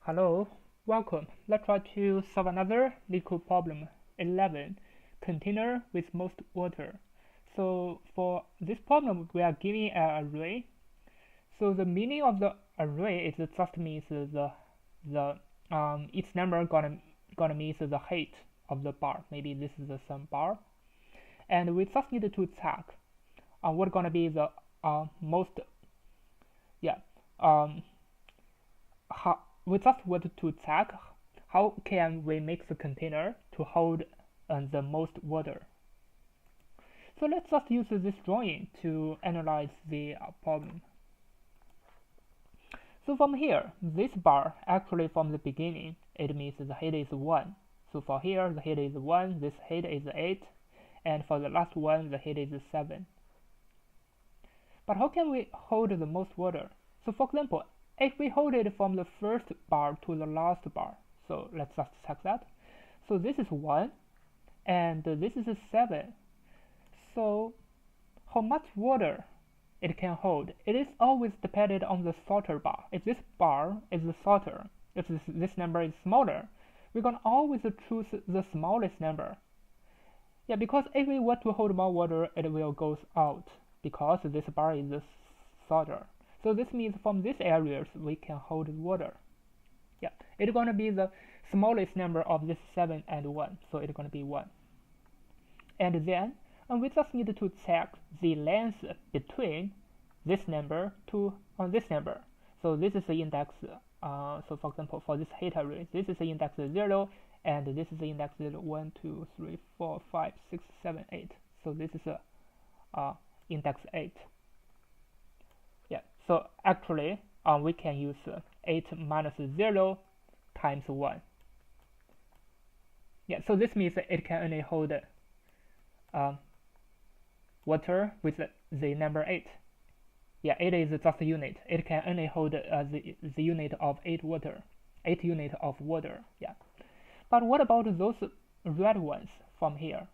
Hello, welcome. Let's try to solve another Leetcode problem 11, container with most water. So for this problem, we are giving an array. So the meaning of the array is it just means the each number gonna mean the height of the bar. Maybe this is some bar, and we just need to check what gonna be the most yeah um how we just want to check how can we make the container to hold the most water. So let's just use this drawing to analyze the problem. So from here, this bar actually from the beginning, it means the height is 1. So for here, the height is 1, this height is 8, and for the last one, the height is 7. But how can we hold the most water? So for example, if we hold it from the first bar to the last bar, so let's just check that. So this is 1, and this is 7. So how much water it can hold? It is always dependent on the shorter bar. If this bar is shorter, if this number is smaller, we're going to always choose the smallest number. Yeah, because if we want to hold more water, it will go out because this bar is shorter. So this means from these areas we can hold water. Yeah, it's going to be the smallest number of this 7 and 1, so it's going to be 1. And then we just need to check the length between this number to this number. So this is the index. So for example, for this height array, this is the index 0, and this is the index 0, 1, 2, 3, 4, 5, 6, 7, 8. So this is index 8. Yeah. So actually, we can use 8 minus 0 times 1. Yeah. So this means it can only hold water with the number 8. Yeah, 8 is just a unit. It can only hold the unit of 8 water, 8 unit of water. Yeah. But what about those red ones from here?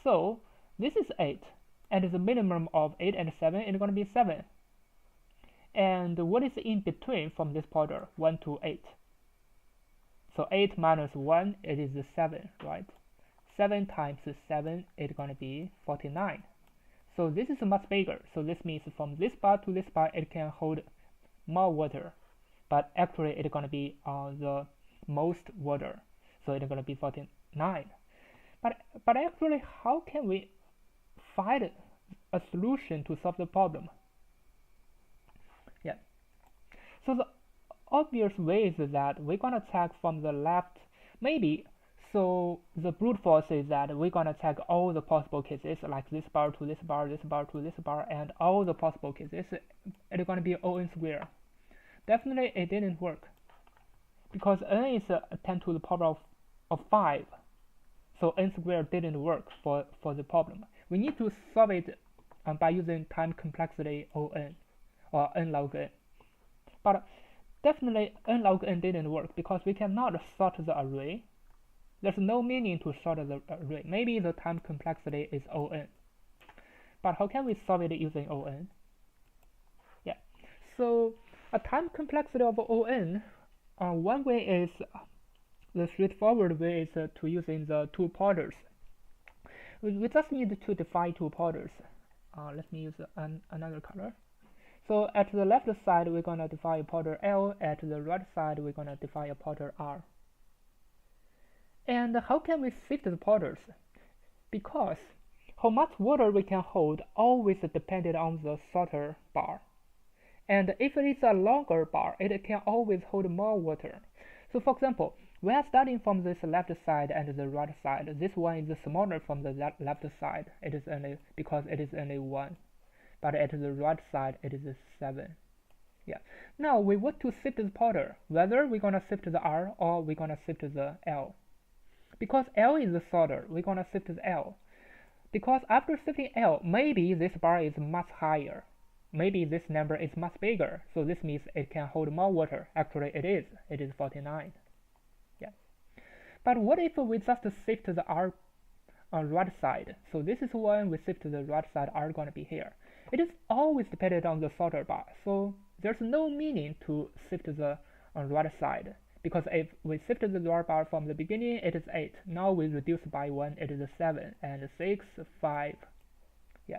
So this is 8, and the minimum of 8 and 7 is going to be 7. And what is in between from this border, 1 to 8? So 8 minus 1, it is 7, right? 7 times 7 is going to be 49. So this is much bigger. So this means from this bar to this bar, it can hold more water. But actually, it's going to be the most water. So it's going to be 49. But actually, how can we find a solution to solve the problem? Yeah. So the obvious way is that we're going to check from the left. Maybe. So the brute force is that we're going to check all the possible cases, like this bar to this bar, this bar to this bar, and all the possible cases. It's going to be O(n) square. Definitely it didn't work, because n is 10 to the power of 5. So n squared didn't work for the problem. We need to solve it by using time complexity O(n) or n log n. But definitely n log n didn't work because we cannot sort the array. There's no meaning to sort the array. Maybe the time complexity is O(n). But how can we solve it using O(n)? Yeah. So a time complexity of O(n), one way is the straightforward way is to using the two pointers. We just need to define two pointers. Let me use another color. So at the left side, we're going to define a pointer L. At the right side, we're going to define a pointer R. And how can we shift the pointers? Because how much water we can hold always depended on the shorter bar. And if it is a longer bar, it can always hold more water. So for example, we are starting from this left side and the right side. This one is smaller from the left side. It is only because it is only 1. But at the right side, it is 7. Yeah. Now we want to shift the pointer, whether we're going to shift the R or we're going to shift the L. Because L is shorter, we're going to shift to L. Because after shifting L, maybe this bar is much higher. Maybe this number is much bigger. So this means it can hold more water. Actually, it is. It is 49. Yeah. But what if we just shift to the R on right side? So this is when we shift to the right side, R going to be here. It is always dependent on the shorter bar. So there's no meaning to shift the on right side, because if we shifted the right bar from the beginning, it is 8. Now we reduce by 1, it is 7, and 6, 5. Yeah.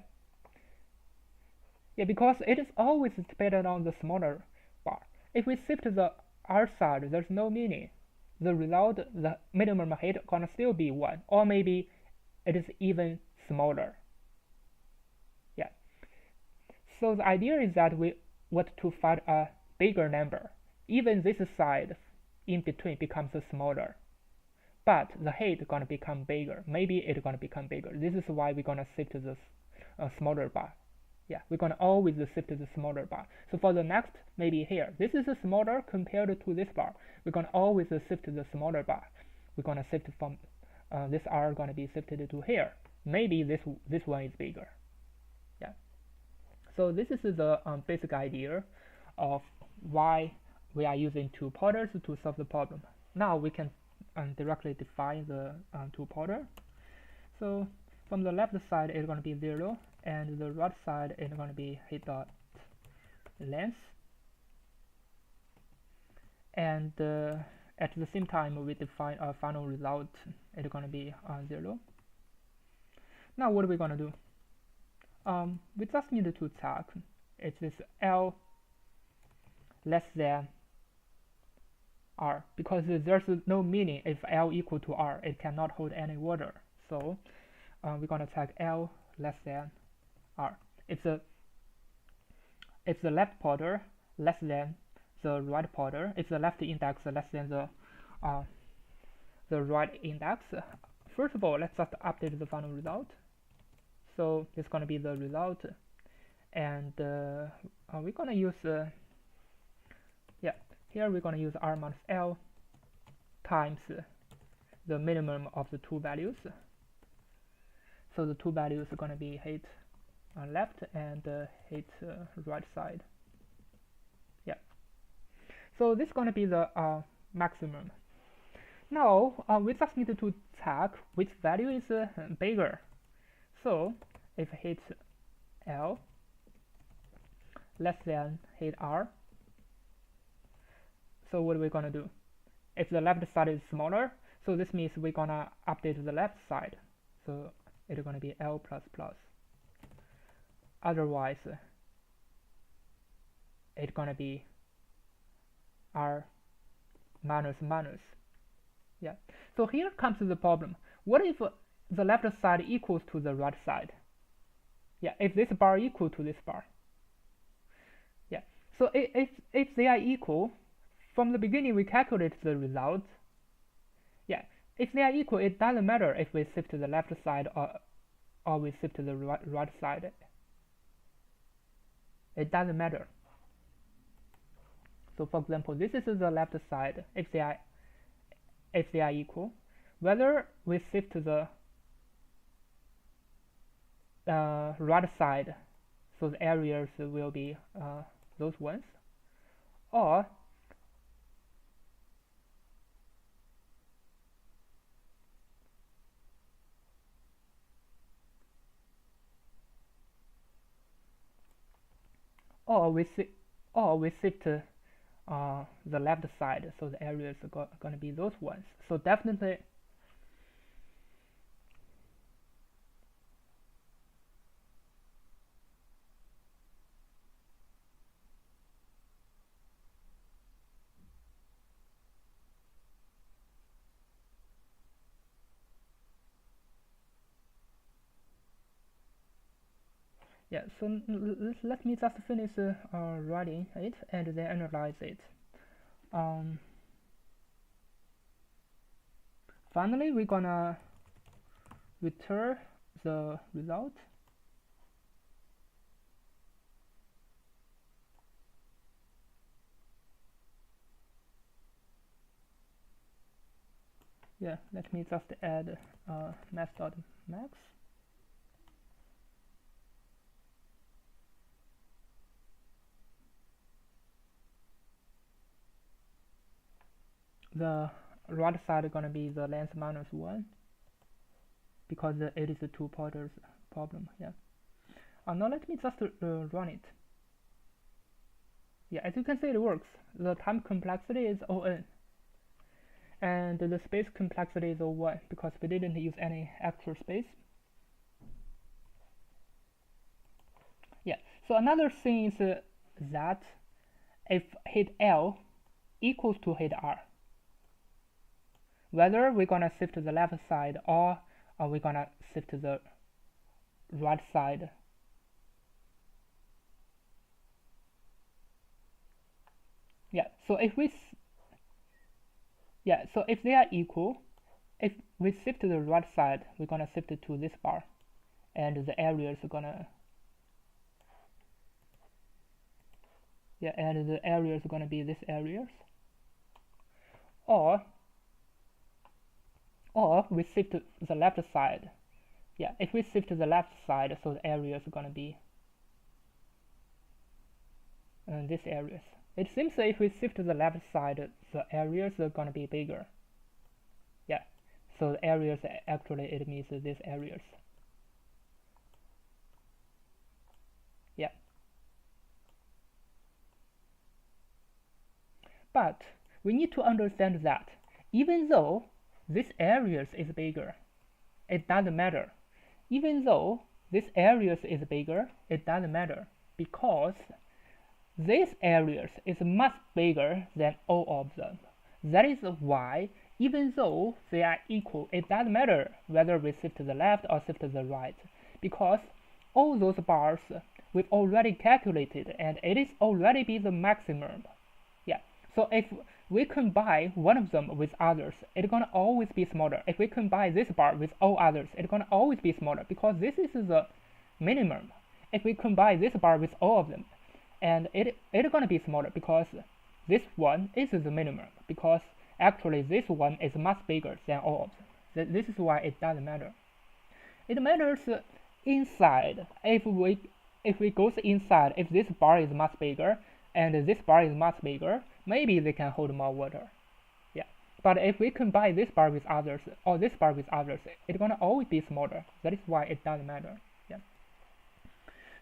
Yeah, because it is always dependent on the smaller bar. If we shift the R side, there's no meaning. The result, the minimum height gonna still be 1, or maybe it is even smaller. Yeah. So the idea is that we want to find a bigger number. Even this side in between becomes smaller, but the height gonna become bigger. Maybe it's gonna become bigger. This is why we're gonna shift this smaller bar. Yeah, we're gonna always shift the smaller bar. So for the next, maybe here, this is smaller compared to this bar. We're gonna always shift the smaller bar. We're gonna shift from this R gonna be shifted to here. Maybe this one is bigger. Yeah. So this is the basic idea of why we are using two pointers to solve the problem. Now we can directly define the two pointer. So from the left side, it's going to be 0, and the right side is going to be height dot length. And at the same time, we define a final result. It's going to be 0. Now what are we going to do? We just need to check it is L less than R, because there's no meaning if L equal to R, it cannot hold any water. So we're gonna check L less than R. If the left pointer less than the right pointer, if the left index less than the right index, first of all, let's just update the final result. So it's gonna be the result, and we're gonna use here we're gonna use R minus L times the minimum of the two values. So the two values are gonna be height left and height right side. Yeah. So this is gonna be the maximum. Now we just need to check which value is bigger. So if height L less than height R, so what are we gonna do? If the left side is smaller, so this means we're gonna update the left side. So it's gonna be L plus plus. Otherwise, it's gonna be R minus minus. Yeah. So here comes the problem. What if the left side equals to the right side? Yeah. If this bar equal to this bar. Yeah. So if they are equal, from the beginning we calculate the result. Yeah. If they are equal, it doesn't matter if we shift to the left side or we shift to the right side. It doesn't matter. So for example, this is the left side. If they are equal, whether we shift to the right side, so the areas will be those ones, or we shift the left side, so the areas are going to be those ones. So definitely yeah, so let me just finish writing it and then analyze it. Finally, we're gonna return the result. Yeah, let me just add math.max. The right side is gonna be the length minus 1 because it is a two pointers problem. Yeah. Now let me just run it. Yeah, as you can see, it works. The time complexity is O(n), and the space complexity is O(1) because we didn't use any actual space. Yeah, so another thing is that if head L equals to head R, whether we're gonna shift to the left side or we're gonna shift to the right side, so if they are equal, if we shift to the right side, we're gonna shift it to this bar, and the areas are gonna be these areas, or we shift to the left side. Yeah, if we shift to the left side, so the areas are gonna be these areas. It seems that if we shift to the left side, the areas are gonna be bigger. Yeah, so the areas actually it means these areas. Yeah. But we need to understand that even though this areas is bigger, it doesn't matter. Even though this areas is bigger, it doesn't matter because this areas is much bigger than all of them. That is why even though they are equal, it doesn't matter whether we shift to the left or shift to the right, because all those bars we've already calculated and it is already be the maximum. Yeah, so if we combine one of them with others, it's gonna always be smaller. If we combine this bar with all others, it's gonna always be smaller because this is the minimum. If we combine this bar with all of them, and it's gonna be smaller because this one is the minimum, because actually this one is much bigger than all of them. This is why it doesn't matter. It matters inside. If we go inside, if this bar is much bigger and this bar is much bigger, maybe they can hold more water. Yeah, but if we combine this bar with others or this bar with others, it's gonna always be smaller. That is why it doesn't matter. Yeah.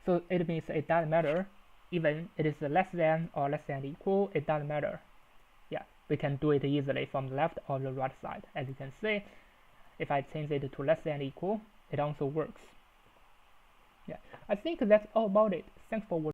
So it means it doesn't matter even it is less than or less than equal. It doesn't matter. Yeah, we can do it easily from the left or the right side. As you can see, if I change it to less than equal, it also works. Yeah, I think that's all about it. Thanks for watching.